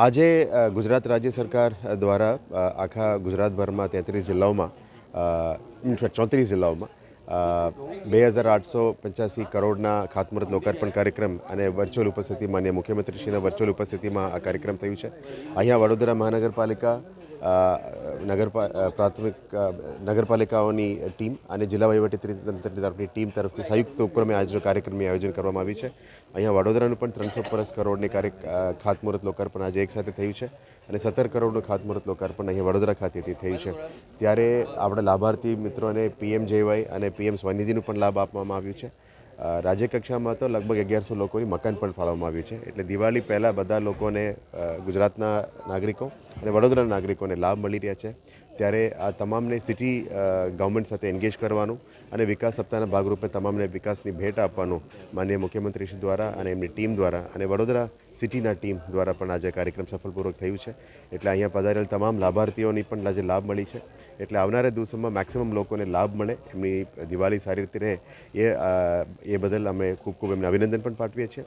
આજે ગુજરાત રાજ્ય સરકાર દ્વારા આખા ગુજરાતભરમાં 33 જિલ્લાઓમાં 34 જિલ્લાઓમાં 2885 કરોડના ખાતમુહૂર્ત લોકાર્પણ કાર્યક્રમ અને વર્ચ્યુઅલ ઉપસ્થિતિ માન્ય મુખ્યમંત્રીશ્રીના વર્ચ્યુઅલ ઉપસ્થિતિમાં આ કાર્યક્રમ થયું છે. અહીંયા વડોદરા મહાનગરપાલિકા નગરપાલિકાઓની ટીમ અને જિલ્લા વહીવટીતંત્રની તરફની ટીમ તરફથી સંયુક્ત ઉપક્રમે આજનો કાર્યક્રમનું આયોજન કરવામાં આવ્યું છે. અહીંયા વડોદરાનું પણ 350 કરોડની ખાતમુહૂર્ત લોકાર્પણ આજે એકસાથે થયું છે અને 17 કરોડનું ખાતમુહૂર્ત લોકાર્પણ અહીંયા વડોદરા ખાતેથી થયું છે. ત્યારે આપણે લાભાર્થી મિત્રોને PMJY અને PM સ્વનિધિનું પણ લાભ આપવામાં આવ્યું છે. રાજ્ય કક્ષામાં તો લગભગ 1100 લોકોની મકાન પણ ફાળવવામાં આવ્યું છે. એટલે દિવાળી પહેલાં બધા લોકોને ગુજરાતના નાગરિકો અને વડોદરાના નાગરિકોને લાભ મળી રહ્યા છે. ત્યારે આ તમામને સિટી ગવર્મેન્ટ સાથે એન્ગેજ કરવાનું અને વિકાસ સપ્તાહના ભાગરૂપે તમામને વિકાસની ભેટ આપવાનું માનનીય મુખ્યમંત્રીશ્રી દ્વારા અને એમની ટીમ દ્વારા અને વડોદરા સિટીના ટીમ દ્વારા પણ આજે કાર્યક્રમ સફળપૂર્વક થયું છે. એટલે અહીંયા પધારેલ તમામ લાભાર્થીઓની પણ આજે લાભ મળી છે. એટલે આવનારા દિવસોમાં મેક્સિમમ લોકોને લાભ મળે, એમની દિવાળી સારી રીતે રહે એ બદલ અમે ખૂબ ખૂબ એમને અભિનંદન પણ પાઠવીએ છીએ.